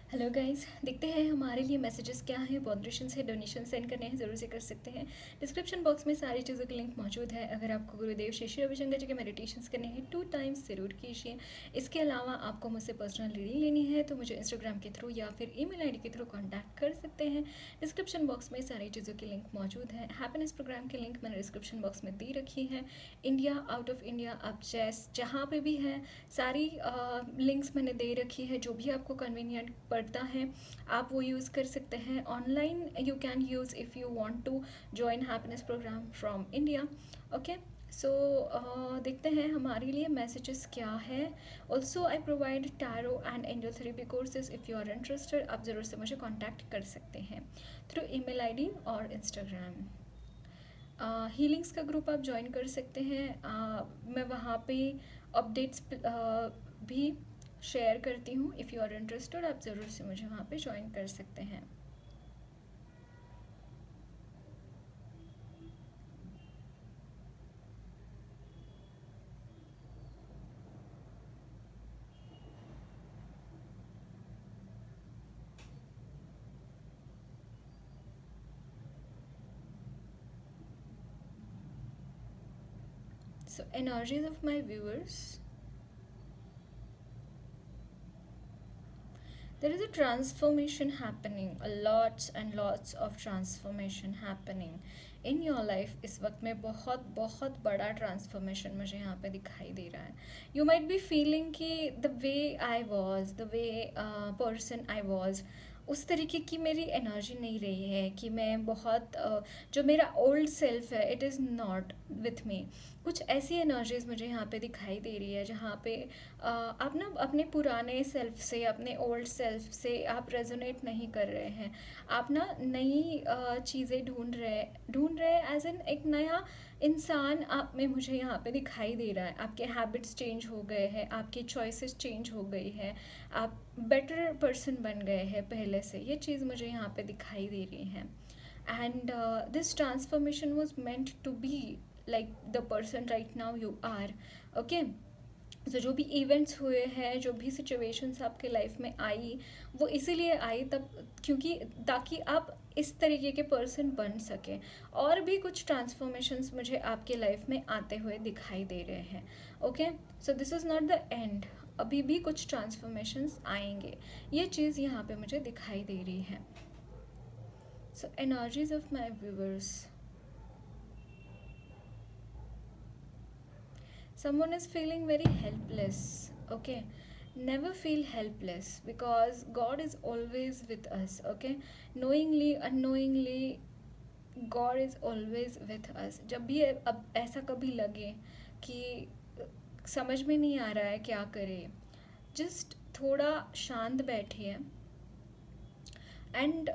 Hello guys, देखते हैं हमारे लिए मैसेजेस क्या हैं। मॉडरेशन से डोनेशन सेंड करने हैं, ज़रूर से कर सकते हैं। डिस्क्रिप्शन बॉक्स में सारी चीज़ों की लिंक मौजूद है। अगर आपको गुरुदेव श्री श्री रविशंकर जी के मेडिटेशंस करने हैं 2 टाइम्स ज़रूर कीजिए। इसके अलावा आपको मुझसे पर्सनल रीडिंग लेनी है तो मुझे इंस्टाग्राम के थ्रू या फिर ईमेल आईडी के थ्रू कॉन्टैक्ट कर सकते हैं। डिस्क्रिप्शन बॉक्स में सारी चीज़ों की लिंक मौजूद है। हैप्पीनेस प्रोग्राम की लिंक मैंने डिस्क्रिप्शन बॉक्स में दे रखी है। इंडिया, आउट ऑफ इंडिया, आप जहाँ पे भी हैं, सारी लिंक्स मैंने दे रखी है। जो भी आपको कन्वीनियंट पड़ता है आप वो यूज़ कर सकते हैं। Online you can use if you want to join happiness programme from India. Okay, so देखते हैं हमारे लिए मैसेजेस क्या है। Also I provide tarot and angel therapy courses. If you are interested आप ज़रूर से मुझे कॉन्टैक्ट कर सकते हैं थ्रू ईमेल आईडी और इंस्टाग्राम। हीलिंग्स का ग्रुप आप ज्वाइन कर सकते हैं। मैं वहाँ पे अपडेट्स भी शेयर करती हूँ। इफ़ यू आर इंटरेस्टेड आप ज़रूर से मुझे वहाँ पे ज्वाइन कर सकते हैं। So energies of my viewers, there is a transformation happening, a lots and lots of transformation happening in your life. इस वक्त में बहुत बहुत बड़ा ट्रांसफॉर्मेशन मुझे यहाँ पे दिखाई दे रहा है। यू माइट बी फीलिंग कि the way I was, the way person I was, उस तरीके की मेरी एनर्जी नहीं रही है कि मैं बहुत जो मेरा ओल्ड सेल्फ है it is not with me. कुछ ऐसी एनर्जीज मुझे यहाँ पे दिखाई दे रही है जहाँ पे आप ना अपने पुराने सेल्फ से, अपने ओल्ड सेल्फ से आप रेजोनेट नहीं कर रहे हैं। आप ना नई चीज़ें ढूंढ रहे एज एन एक नया इंसान आप में मुझे यहाँ पे दिखाई दे रहा है। आपके हैबिट्स चेंज हो गए हैं, आपकी चॉइसेस चेंज हो गई है, आप बेटर पर्सन बन गए हैं पहले से। ये चीज़ मुझे यहाँ पे दिखाई दे रही है। And this transformation was meant to be like the person right now you are. Okay, तो जो भी इवेंट्स हुए हैं, जो भी सिचुएशंस आपके लाइफ में आई, वो इसीलिए आई तब क्योंकि ताकि आप इस तरीके के पर्सन बन सकें। और भी कुछ ट्रांसफॉर्मेशंस मुझे आपके लाइफ में आते हुए दिखाई दे रहे हैं। Okay, so this is not the end, अभी भी कुछ ट्रांसफॉर्मेशंस आएंगे। ये चीज़ यहाँ पे मुझे दिखाई दे रही है। So energies of my viewers, someone is feeling very helpless. Okay, never feel helpless because God is always with us. Okay, knowingly unknowingly God is always with us. जब भी अब ऐसा कभी लगे कि समझ में नहीं आ रहा है क्या करें, जस्ट थोड़ा शांत बैठिए एंड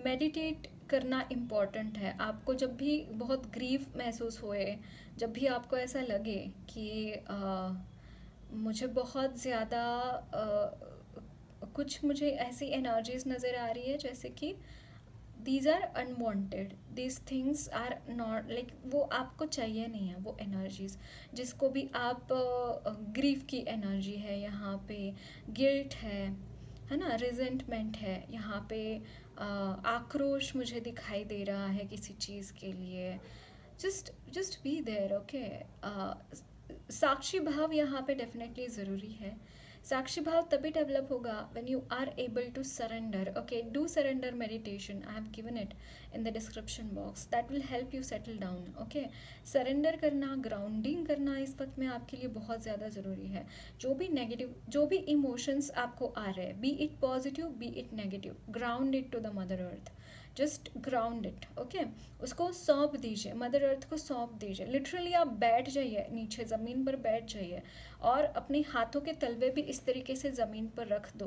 मेडिटेट करना इम्पॉर्टेंट है। आपको जब भी बहुत ग्रीफ महसूस होए, जब भी आपको ऐसा लगे कि मुझे बहुत ज़्यादा कुछ मुझे ऐसी एनर्जीज नज़र आ रही है जैसे कि these are unwanted, these things are not like, वो आपको चाहिए नहीं है वो एनर्जीज। जिसको भी आप ग्रीफ की एनर्जी है यहाँ पे, गिल्ट है ना, रिजेंटमेंट है यहाँ पे, आक्रोश मुझे दिखाई दे रहा है किसी चीज़ के लिए। Just be there. ओके, साक्षी भाव यहाँ पे डेफिनेटली ज़रूरी है। साक्षी भाव तभी डेवलप होगा when you are able to surrender. Okay, do surrender meditation, I have given it in the description box, that will help you settle down. Okay, surrender करना, ग्राउंडिंग करना इस वक्त में आपके लिए बहुत ज़्यादा ज़रूरी है। जो भी नेगेटिव, जो भी इमोशंस आपको आ रहे हैं, be it positive be it negative, ground it to the mother earth. Just ground it. Okay, उसको सौंप दीजिए, मदर अर्थ को सौंप दीजिए। लिटरली आप बैठ जाइए, नीचे ज़मीन पर बैठ जाइए और अपने हाथों के तलवे भी इस तरीके से ज़मीन पर रख दो।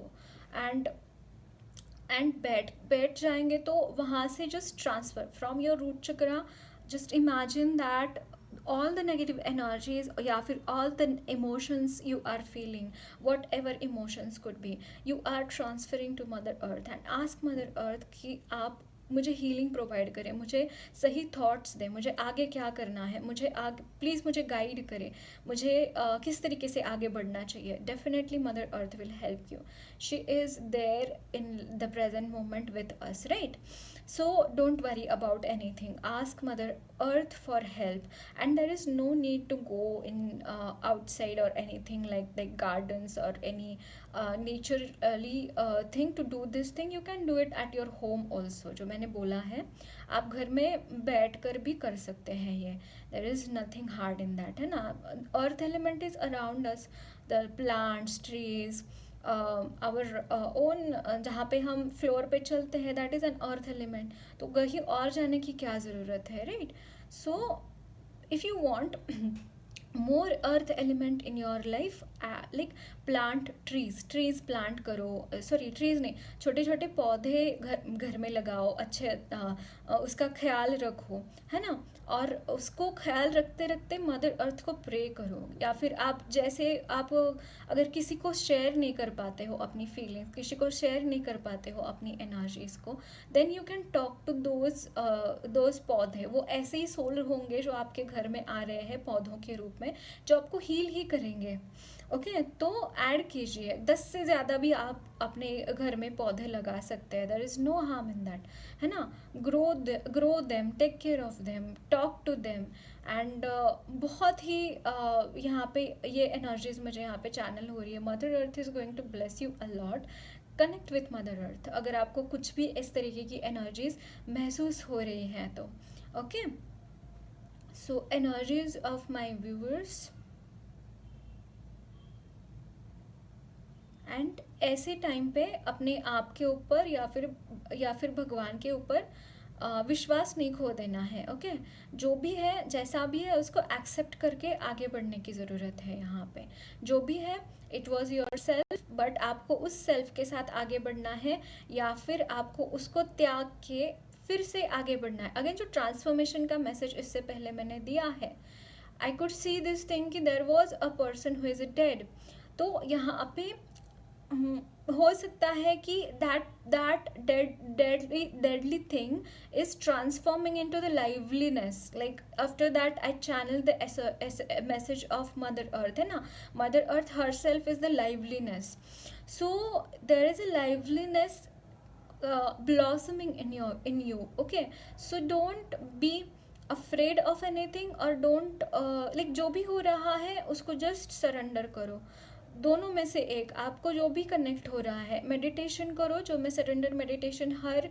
एंड बैठ बैठ जाएंगे तो वहाँ से just transfer from your root chakra. Just imagine that all the negative energies या फिर all the emotions you are feeling, whatever emotions could be, you are transferring to mother earth and ask mother earth कि आप मुझे healing provide करे, मुझे सही thoughts दे, मुझे आगे क्या करना है, मुझे आगे प्लीज़ मुझे गाइड करे, मुझे किस तरीके से आगे बढ़ना चाहिए. Definitely mother earth will help you. She is there in the present moment with us, right? So don't worry about anything, ask mother earth for help. And there is no need to go in outside or anything like gardens or any naturally thing to do this thing. You can do it at your home also. जो मैंने बोला है आप घर में बैठ कर भी कर सकते हैं ये. there is nothing hard in that, है ना? earth element is around us, the plants, trees, our own, जहाँ पे हम फ्लोर पे चलते हैं that is an earth element. तो कहीं और जाने की क्या ज़रूरत है, right? So if you want more earth element in your life, like plant trees plant करो, सॉरी ट्रीज नहीं, छोटे छोटे पौधे घर में लगाओ, अच्छे उसका ख्याल रखो, है ना? और उसको ख्याल रखते रखते मदर अर्थ को प्रे करो. या फिर आप जैसे आप अगर किसी को शेयर नहीं कर पाते हो अपनी फीलिंग्स, किसी को शेयर नहीं कर पाते हो अपनी एनर्जीज को, then you can talk to those पौधे. वो ऐसे ही सोल होंगे जो आपके घर में आ रहे हैं पौधों के रूप में, जो आपको हील ही करेंगे. ओके तो ऐड कीजिए, 10 से ज़्यादा भी आप अपने घर में पौधे लगा सकते हैं. There is no harm in that, है ना? Grow them, take care of them, talk to them. And बहुत ही यहाँ पे ये एनर्जीज मुझे यहाँ पे चैनल हो रही है. Mother earth is going to bless you a lot. Connect with mother earth अगर आपको कुछ भी इस तरीके की एनर्जीज महसूस हो रही हैं तो. Okay so energies of my viewers. And ऐसे टाइम पे अपने आप के ऊपर या फिर भगवान के ऊपर विश्वास नहीं खो देना है. ओके जो भी है जैसा भी है उसको एक्सेप्ट करके आगे बढ़ने की ज़रूरत है. यहाँ पे जो भी है it was your self, but आपको उस सेल्फ के साथ आगे बढ़ना है या फिर आपको उसको त्याग के फिर से आगे बढ़ना है. अगेन जो ट्रांसफॉर्मेशन का मैसेज इससे पहले मैंने दिया है, I could see this thing कि there was a person who is dead. तो यहाँ पे हो सकता है कि that deadly thing is transforming into the liveliness. Like after that I channel the message of mother earth, है ना? mother earth herself is the liveliness. So there is a liveliness blossoming in you. Okay so don't be afraid of anything or don't like जो भी हो रहा है उसको just surrender करो. दोनों में से एक, आपको जो भी कनेक्ट हो रहा है. मेडिटेशन करो, जो मैं सरेंडर मेडिटेशन हर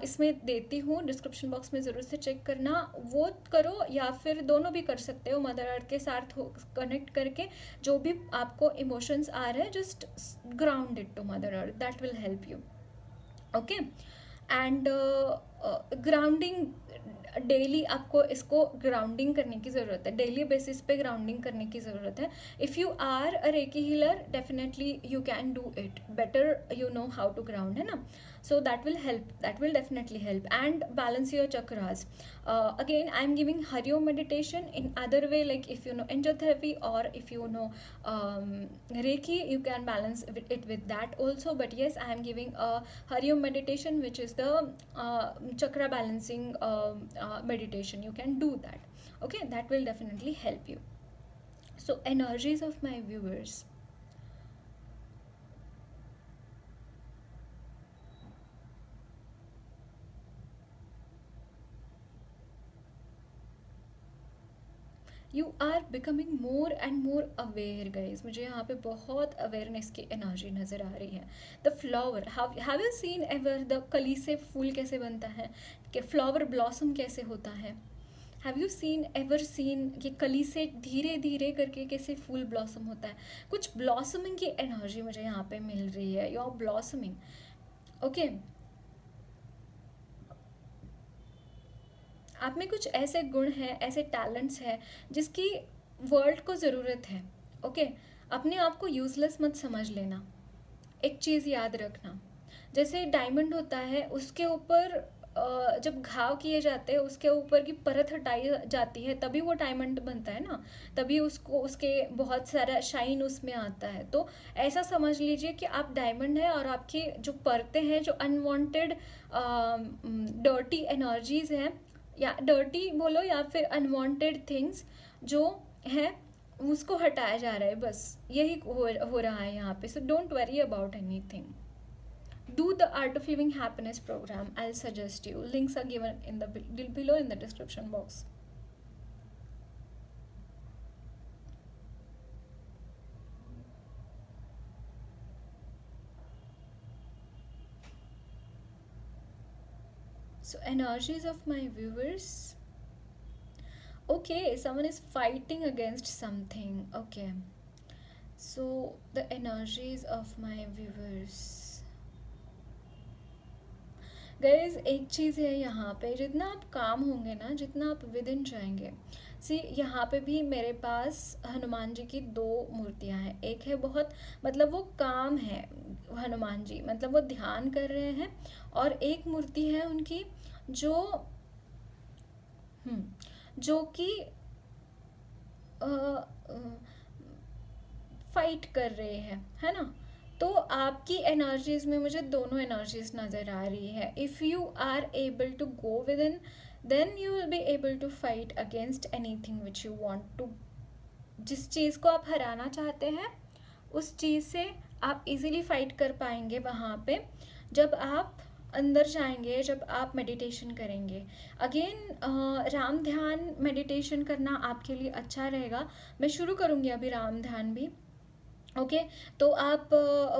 इसमें देती हूँ, डिस्क्रिप्शन बॉक्स में ज़रूर से चेक करना, वो करो. या फिर दोनों भी कर सकते हो मदर अर्थ के साथ कनेक्ट करके. जो भी आपको इमोशंस आ रहे हैं just ground it to mother earth, that will help you. Okay and grounding daily आपको इसको ग्राउंडिंग करने की ज़रूरत है, डेली बेसिस पे ग्राउंडिंग करने की ज़रूरत है. If you are a reiki healer definitely you can do it better, you know how to ground, है ना? so that will help, that will definitely help. And balance your chakras. Again I am giving Hariom meditation in other way, like if you know angiotherapy or if you know Reiki, you can balance it with that also. But yes, I am giving a Hariom meditation which is the chakra balancing meditation. You can do that. Okay, that will definitely help you. So energies of my viewers. You are becoming more and more aware guys. मुझे यहाँ पे बहुत awareness की energy नज़र आ रही है. The flower, have you seen ever the कली से फूल कैसे बनता है, कि फ्लावर ब्लॉसम कैसे होता है? Have you seen ever seen ये कली से धीरे धीरे करके कैसे फूल ब्लॉसम होता है? कुछ ब्लॉसमिंग की एनर्जी मुझे यहाँ पे मिल रही है. You are blossoming. ओके आप में कुछ ऐसे गुण हैं, ऐसे टैलेंट्स हैं जिसकी वर्ल्ड को ज़रूरत है. ओके अपने आप को यूज़लेस मत समझ लेना. एक चीज़ याद रखना, जैसे डायमंड होता है उसके ऊपर जब घाव किए जाते हैं उसके ऊपर की परत हटाई जाती है तभी वो डायमंड बनता है ना, तभी उसको उसके बहुत सारा शाइन उसमें आता है। तो ऐसा समझ लीजिए कि आप डायमंड है और आपकी जो परतें हैं, जो अनवांटेड डर्टी एनर्जीज हैं, या डर्टी बोलो या फिर अनवांटेड थिंग्स जो है, उसको हटाया जा रहा है, बस यही हो रहा है यहाँ पे। So don't worry about anything, do the Art of Living Happiness program. I'll suggest you. Links are given in the below in the description box. So energies of my viewers. Okay, someone is fighting against something. Okay. So the energies of my viewers. Guys एक चीज़ है यहाँ पे, जितना आप काम होंगे ना, जितना आप विद इन जाएंगे, सी यहाँ पे भी मेरे पास हनुमान जी की 2 मूर्तियाँ हैं। एक है बहुत मतलब वो काम है हनुमान जी, मतलब वो ध्यान कर रहे हैं, और एक मूर्ति है उनकी जो जो कि फाइट कर रहे हैं, है ना। तो आपकी एनर्जीज में मुझे दोनों एनर्जीज नज़र आ रही है। If you are able to go within, then you will be able to fight against anything which you want to. जिस चीज़ को आप हराना चाहते हैं उस चीज़ से आप इजीली फाइट कर पाएंगे वहाँ पे, जब आप अंदर जाएंगे, जब आप मेडिटेशन करेंगे। अगेन राम ध्यान मेडिटेशन करना आपके लिए अच्छा रहेगा। मैं शुरू करूँगी अभी राम ध्यान भी। ओके तो आप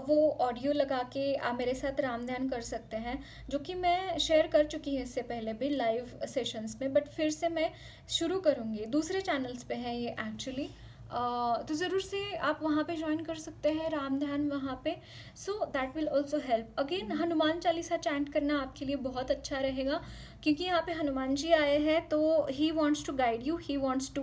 वो ऑडियो लगा के आप मेरे साथ राम ध्यान कर सकते हैं, जो कि मैं शेयर कर चुकी हूँ इससे पहले भी लाइव सेशंस में, बट फिर से मैं शुरू करूँगी। दूसरे चैनल्स पे है ये एक्चुअली, तो ज़रूर से आप वहाँ पे ज्वाइन कर सकते हैं राम ध्यान वहाँ पे। So that will also help. Again Hanuman Chalisa chant करना आपके लिए बहुत अच्छा रहेगा, क्योंकि यहाँ पे हनुमान जी आए हैं, तो he wants to guide you, he wants to